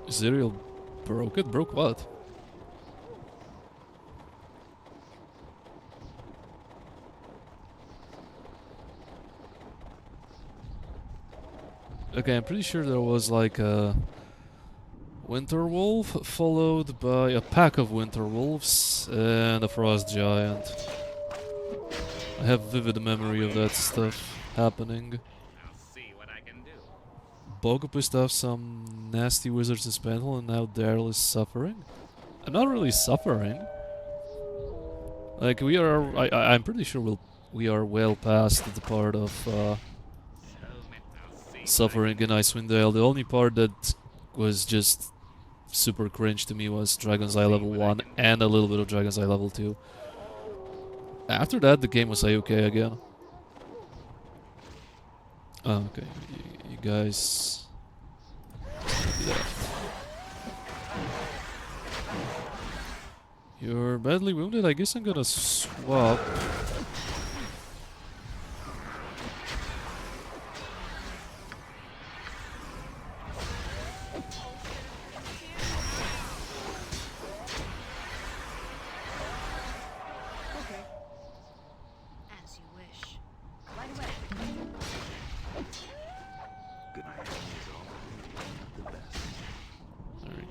Zerial broke it? Broke what? Okay, I'm pretty sure there was like a winter wolf followed by a pack of winter wolves and a frost giant. I have vivid memory of that stuff happening. Bogo pissed off some nasty wizards in Spantle and now Daryl is suffering? I'm not really suffering. Like we are, I'm pretty sure we are well past the part of suffering in Icewind Dale. The only part that was just super cringe to me was Dragon's Eye level 1 and a little bit of Dragon's Eye level 2. After that, the game was A-okay again. Oh, okay. You guys... You're badly wounded? I guess I'm gonna swap.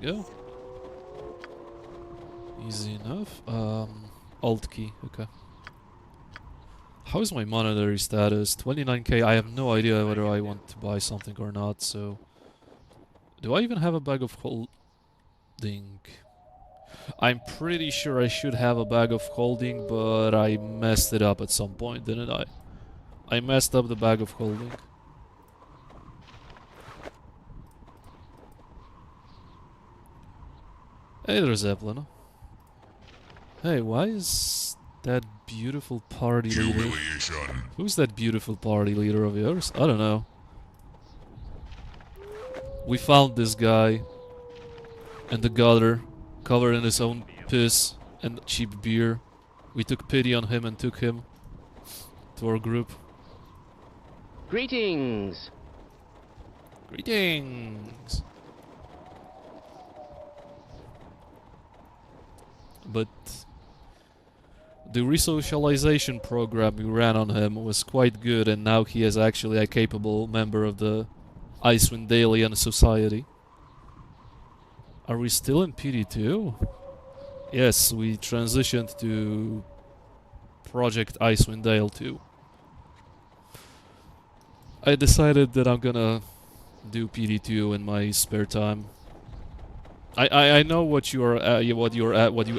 Go. Easy enough. Alt key, okay. How is my monetary status? 29k, I have no idea whether I want to buy something or not, so... Do I even have a bag of holding? I'm pretty sure I should have a bag of holding, but I messed it up at some point, didn't I? I messed up the bag of holding. Hey there, Zeppelin. Hey, why is that beautiful party leader? Who's that beautiful party leader of yours? I don't know. We found this guy and the gutter covered in his own piss and cheap beer. We took pity on him and took him to our group. Greetings! Greetings! But the resocialization program we ran on him was quite good, and now he is actually a capable member of the Icewind Dalian society. Are we still in PD2? Yes, we transitioned to Project Icewind Dale 2. I decided that I'm gonna do PD2 in my spare time. I know what you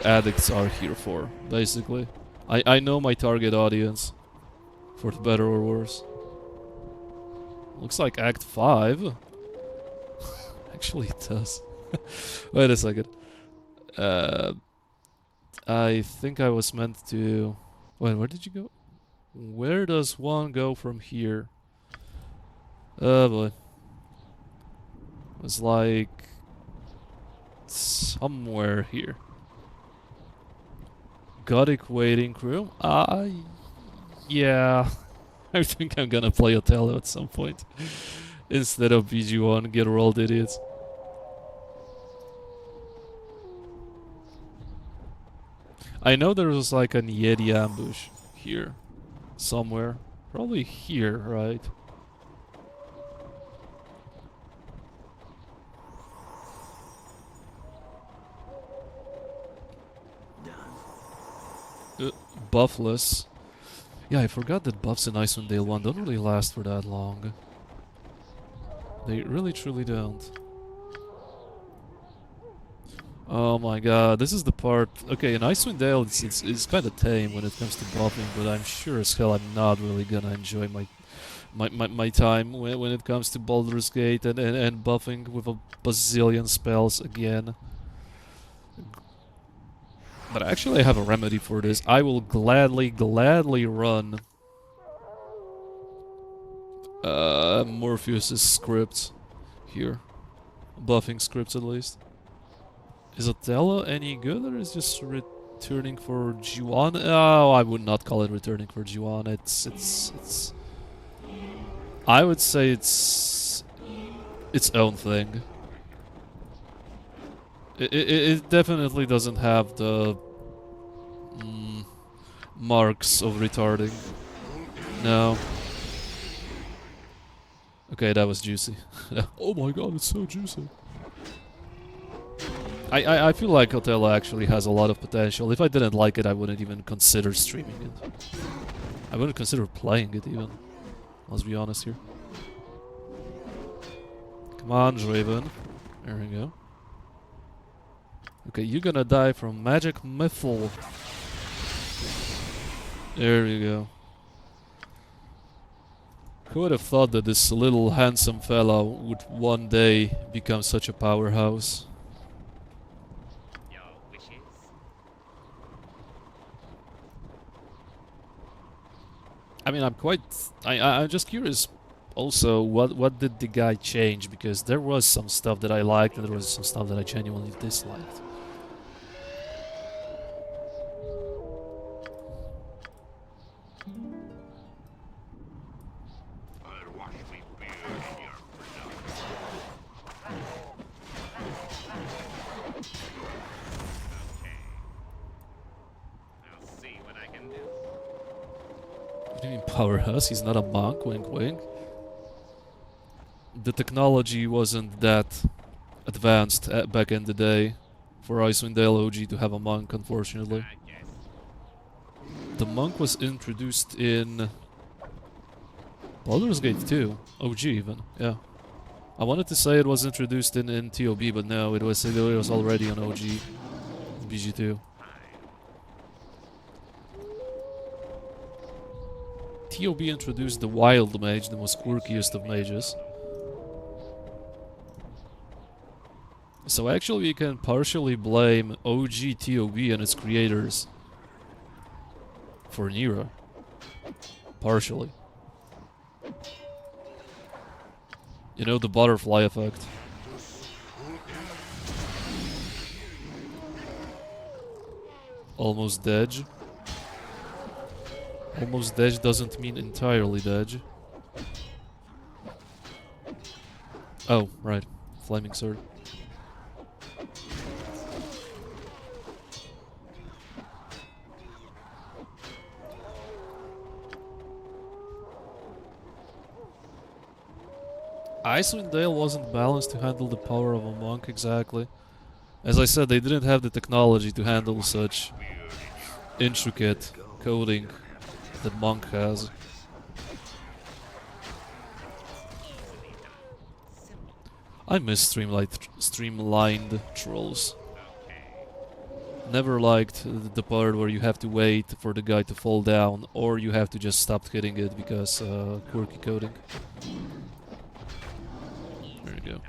addicts are here for, basically. I know my target audience, for the better or worse. Looks like Act 5. Actually, it does. Wait a second. I think I was meant to... Wait, where did you go? Where does one go from here? Oh boy. It was like... somewhere here. Gothic waiting room? Yeah. I think I'm gonna play Othello at some point. Instead of BG1, get rolled idiots. I know there was like an Yeti ambush here. Somewhere. Probably here, right? Buffless. Yeah, I forgot that buffs in Icewind Dale 1 don't really last for that long. They really truly don't. Oh my god, this is the part... Okay, in Icewind Dale it's kind of tame when it comes to buffing, but I'm sure as hell I'm not really gonna enjoy my time when it comes to Baldur's Gate and buffing with a bazillion spells again. But actually I have a remedy for this. I will gladly run Morpheus's scripts here. Buffing scripts at least. Is Othello any good or is just returning for Juan? Oh, I would not call it returning for Juan. It's I would say it's its own thing. It definitely doesn't have the mm, marks of retarding. No. Okay, that was juicy. Oh my god, it's so juicy. I feel like Othello actually has a lot of potential. If I didn't like it, I wouldn't even consider streaming it. I wouldn't consider playing it even. Let's be honest here. Come on, Draven. There we go. Okay, you're gonna die from magic missile. There you go. Who would have thought that this little handsome fella would one day become such a powerhouse? Your wishes? I mean, I'm just curious. Also, what did the guy change? Because there was some stuff that I liked, and there was some stuff that I genuinely disliked. What do you mean powerhouse? He's not a monk, wink wink. The technology wasn't that advanced back in the day for Icewind Dale OG to have a monk, unfortunately. The monk was introduced in Baldur's Gate 2, OG even, yeah. I wanted to say it was introduced in TOB, but no, it was already on OG, BG2. TOB introduced the Wild Mage, the most quirkiest of mages. So actually you can partially blame OG TOB and its creators for Nero. Partially. You know, the butterfly effect. Almost dead. Almost dead doesn't mean entirely dead. Oh, right. Flaming sword. Icewind Dale wasn't balanced to handle the power of a monk exactly. As I said, they didn't have the technology to handle such intricate coding that monk has. I miss streamlined trolls. Never liked the part where you have to wait for the guy to fall down, or you have to just stop hitting it because quirky coding. There you go.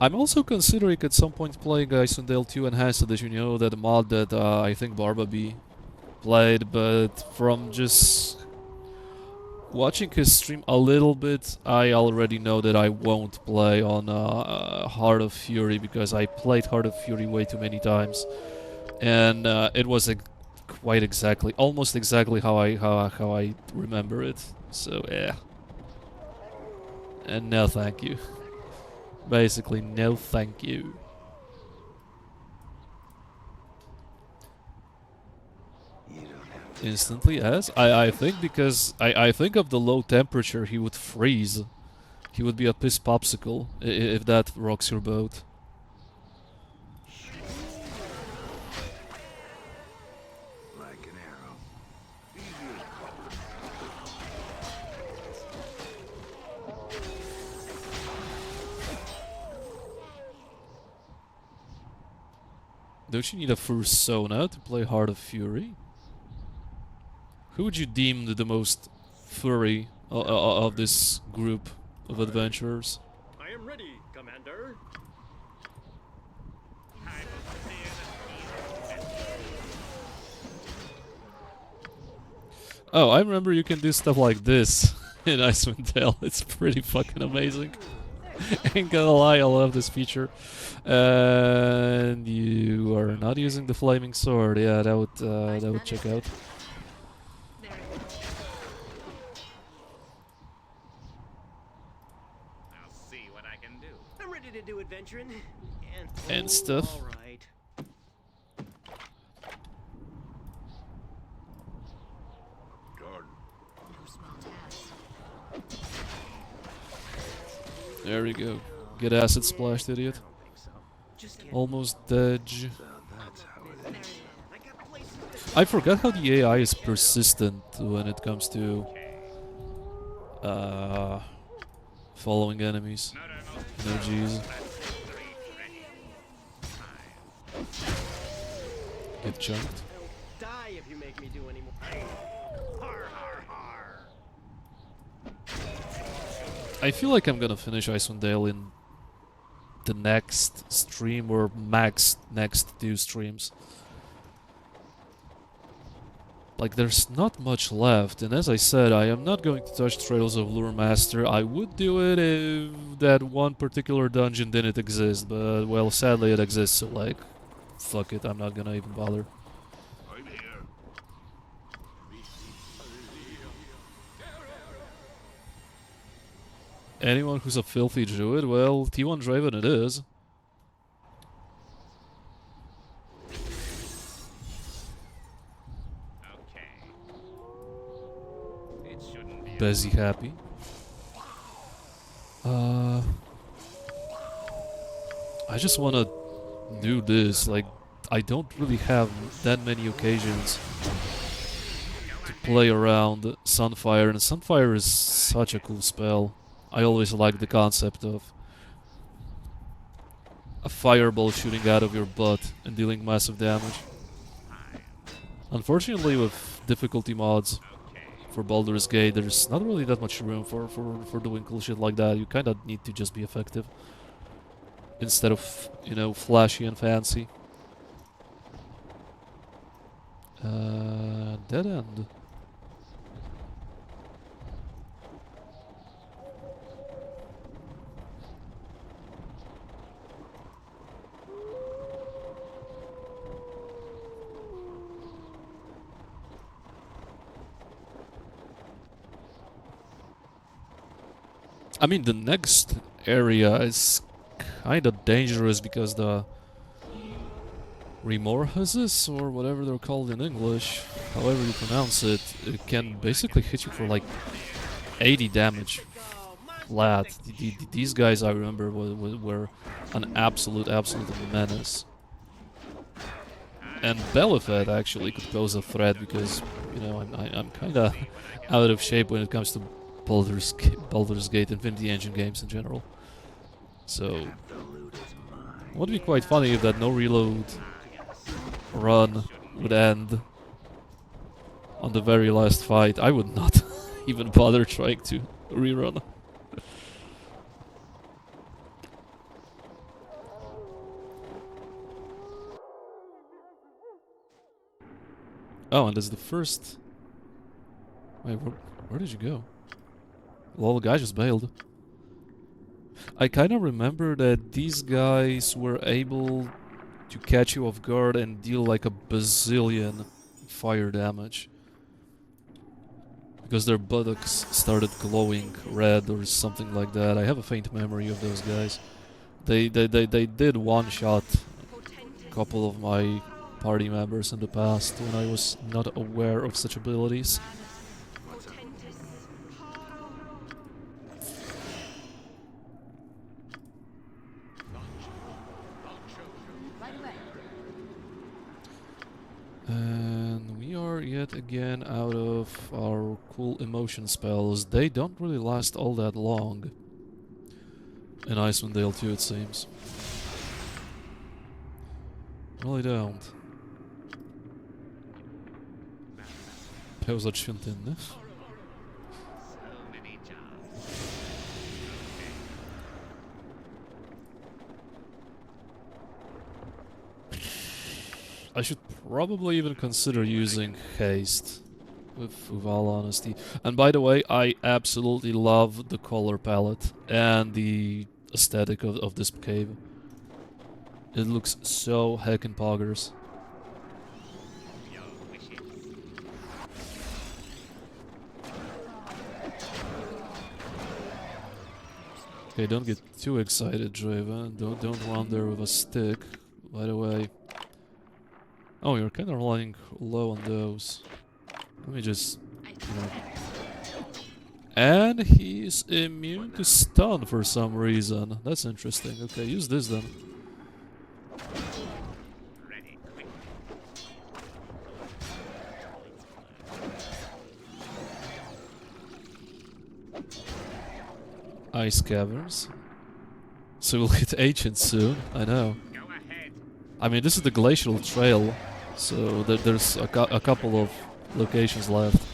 I'm also considering at some point playing Icewind Dale 2 Enhanced Edition. You know, that mod that I think Barbaby played, but from just watching his stream a little bit, I already know that I won't play on Heart of Fury because I played Heart of Fury way too many times, and it was quite exactly, almost exactly how I remember it. So yeah, and no thank you. Basically, no thank you. Instantly, yes. I think because I think of the low temperature, he would freeze. He would be a piss popsicle if that rocks your boat. Like an arrow. Don't you need a fursona to play Heart of Fury? Who would you deem the most furry of this group of adventurers? I am ready, Commander. Oh, I remember you can do stuff like this in Icewind Dale. It's pretty fucking amazing. Ain't gonna lie, I love this feature. And you are not using the flaming sword. Yeah, that would check out. I'll see what I can do. I'm ready to do adventuring And stuff. All right. Jordan. There we go. Get acid splashed, idiot. I don't think so. Just can't. Almost dead. So that's how it is. I got places to I forgot how the AI is persistent when it comes to following enemies. No jeez. Get chunked. I'll die if you make me do any more. Har har har. I feel like I'm gonna finish Icewind Dale in the next stream or max next 2 streams. Like, there's not much left, and as I said, I am not going to touch Trails of Lure Master. I would do it if that one particular dungeon didn't exist, but, well, sadly it exists, so, like, fuck it, I'm not gonna even bother. I'm here. Anyone who's a filthy druid, well, T1 Draven it is. Okay. It shouldn't be. Busy happy. I just wanna do this, like, I don't really have that many occasions to play around Sunfire, and Sunfire is such a cool spell. I always like the concept of a fireball shooting out of your butt and dealing massive damage. Unfortunately, with difficulty mods for Baldur's Gate, there's not really that much room for doing cool shit like that. You kinda need to just be effective instead of, you know, flashy and fancy. Dead end. I mean, the next area is kinda dangerous because the Remorhazes, or whatever they're called in English, however you pronounce it, it can basically hit you for like 80 damage flat. These guys, I remember, were an absolute menace. And Belafed actually could pose a threat because, you know, I'm kinda out of shape when it comes to Baldur's Gate Infinity Engine games in general. So, The loot is mine. it would be quite funny if that no reload run would end on the very last fight. I would not even bother trying to rerun. Oh, and that's the first... Wait, where did you go? Well, the guy just bailed. I kind of remember that these guys were able to catch you off guard and deal like a bazillion fire damage. Because their buttocks started glowing red or something like that. I have a faint memory of those guys. They did one-shot a couple of my party members in the past when I was not aware of such abilities. And we are yet again out of our cool emotion spells. They don't really last all that long. In Icewind Dale too, it seems. Really don't. Pełzacz świątynny. So many jobs. I should probably even consider using haste, with all honesty. And by the way, I absolutely love the color palette and the aesthetic of this cave. It looks so heckin' poggers. Your wishes. Okay, don't get too excited, Draven. Don't run there with a stick. By the way. Oh, you're kind of running low on those. Let me just, you know. And he's immune to stun for some reason. That's interesting. Okay, use this then. Ready. Quick. Ice caverns. So we'll hit ancient soon. I know. Go ahead. I mean, this is the glacial trail, so there's a couple of locations left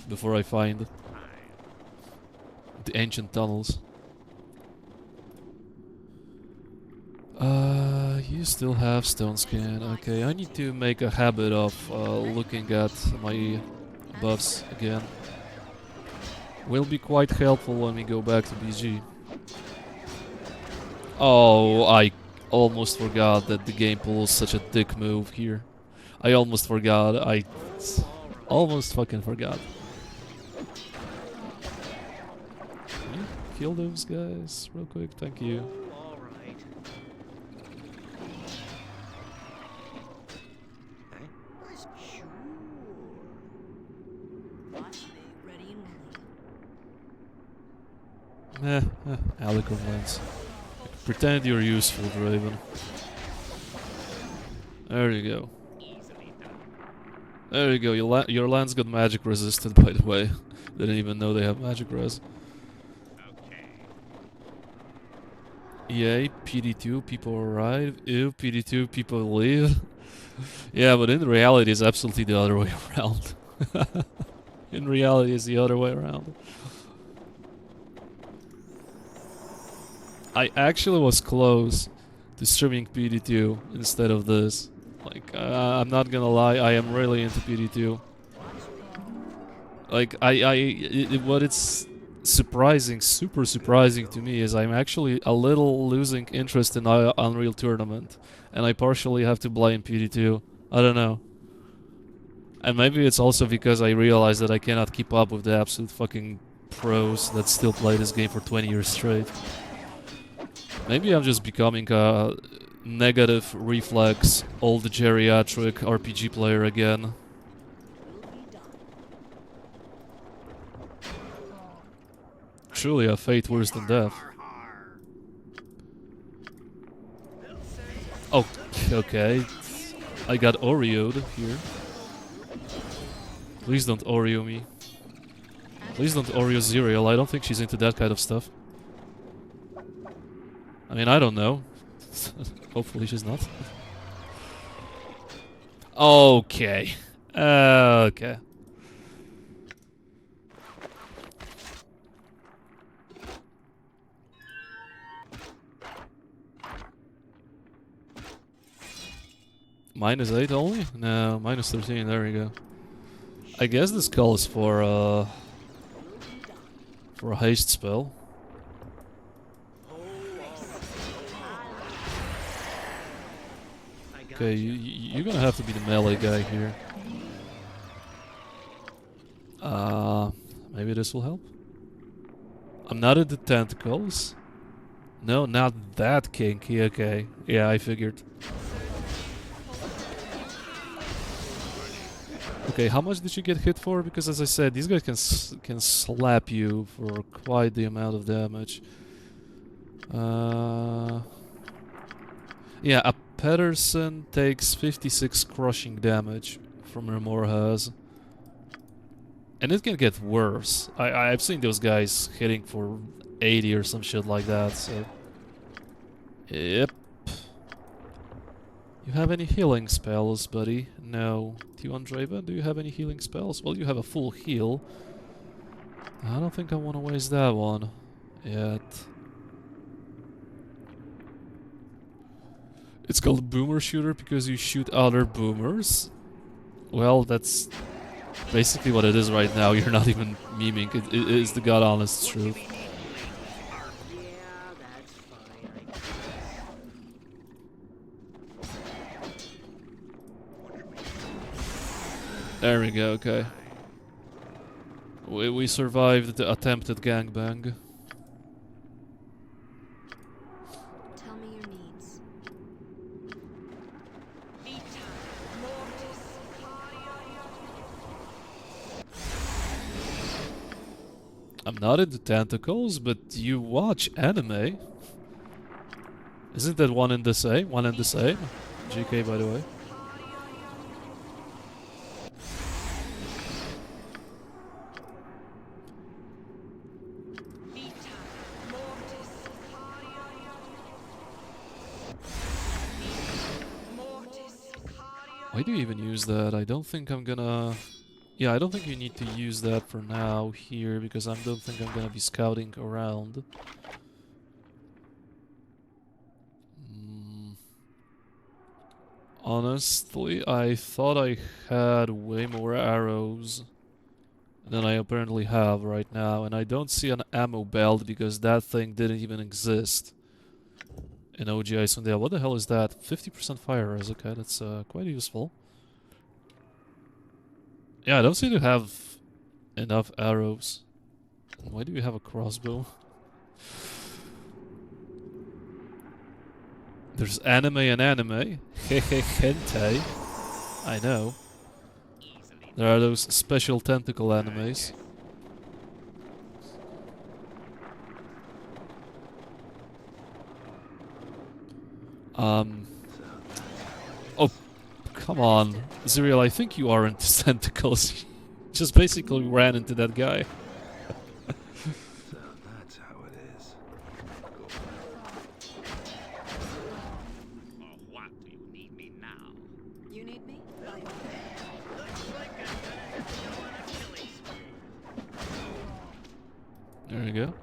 before I find the ancient tunnels. You still have stone skin. Okay, I need to make a habit of looking at my buffs again. Will be quite helpful when we go back to BG. Oh, I almost forgot that the game pulls such a dick move here. I almost forgot. I almost fucking forgot. Can you kill those guys real quick? Thank you. All right. Sure. Watch me, ready and willing. Alicorn lens. Pretend you're useful, Draven. There you go. Easily done. There you go. Your lands got magic resisted, by the way. Didn't even know they have magic res. Okay. Yay, PD2, people arrive. Ew, PD2, people leave. Yeah, but in reality, it's absolutely the other way around. In reality, it's the other way around. I actually was close to streaming PD2 instead of this. Like, I'm not gonna lie, I am really into PD2. Like, what it's surprising, super surprising to me is I'm actually a little losing interest in Unreal Tournament. And I partially have to blame PD2. I don't know. And maybe it's also because I realize that I cannot keep up with the absolute fucking pros that still play this game for 20 years straight. Maybe I'm just becoming a negative reflex, old geriatric RPG player again. Truly a fate worse than death. Oh, okay. I got Oreo'd here. Please don't Oreo me. Please don't Oreo Zerial. I don't think she's into that kind of stuff. I mean, I don't know. Hopefully she's not. Okay. Okay. -8 only? No, -13, there we go. I guess this call is for a haste spell. Okay, you're gonna have to be the melee guy here. Maybe this will help? I'm not at the tentacles. No, not that kinky, okay. Yeah, I figured. Okay, how much did you get hit for? Because as I said, these guys can slap you for quite the amount of damage. Yeah, a Pedersen takes 56 crushing damage from Remorhaz. And it can get worse. I've seen those guys hitting for 80 or some shit like that, so... Yep. You have any healing spells, buddy? No. T1 Draven, do you have any healing spells? Well, you have a full heal. I don't think I want to waste that one yet. It's called Boomer Shooter because you shoot other boomers? Well, that's basically what it is right now. You're not even memeing. It is the god honest truth. Yeah, that's fine, I guess. There we go, okay. We survived the attempted gangbang. I'm not into tentacles, but you watch anime. Isn't that one and the same? One and the same? GK, by the way. Why do you even use that? I don't think I'm gonna... Yeah, I don't think you need to use that for now here, because I don't think I'm gonna be scouting around. Honestly, I thought I had way more arrows than I apparently have right now, and I don't see an ammo belt because that thing didn't even exist in OG Icewind. What the hell is that? 50% fire res. Okay, that's quite useful. Yeah, I don't seem to have enough arrows. Why do we have a crossbow? There's anime and anime. Hehe hentai. I know. Easily. There are those special tentacle animes. Oh, come on. Zerial, I think you are into tentacles. Just basically ran into that guy. So that's how it is. For what do you need me now? You need me? Looks like I'm gonna go on a killing spree. There you go.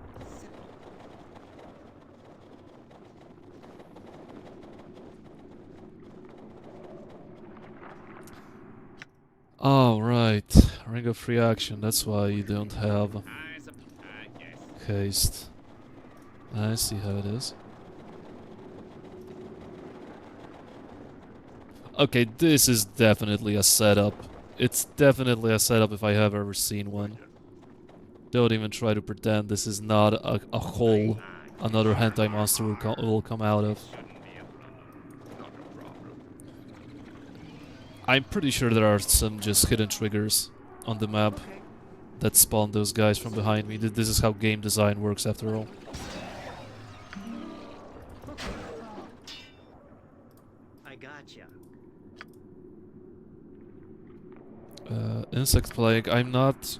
Oh, right. Ring of Reaction. That's why you don't have Yes. haste. I see how it is. Okay, this is definitely a setup. It's definitely a setup if I have ever seen one. Don't even try to pretend this is not a hole another hentai monster will come out of. Shouldn't be a problem. Not a problem. I'm pretty sure there are some just hidden triggers on the map that spawn those guys from behind me. This is how game design works after all. I gotcha. Insect Plague, I'm not...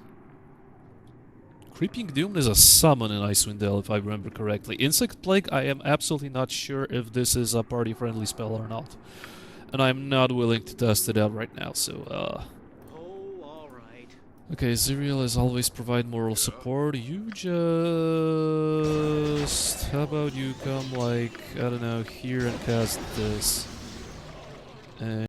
Creeping Doom is a summon in Icewind Dale, if I remember correctly. Insect Plague, I am absolutely not sure if this is a party-friendly spell or not. And I'm not willing to test it out right now, so, Oh, alright. Okay, Zerial as always provide moral support. You just... How about you come, like, I don't know, here and cast this. And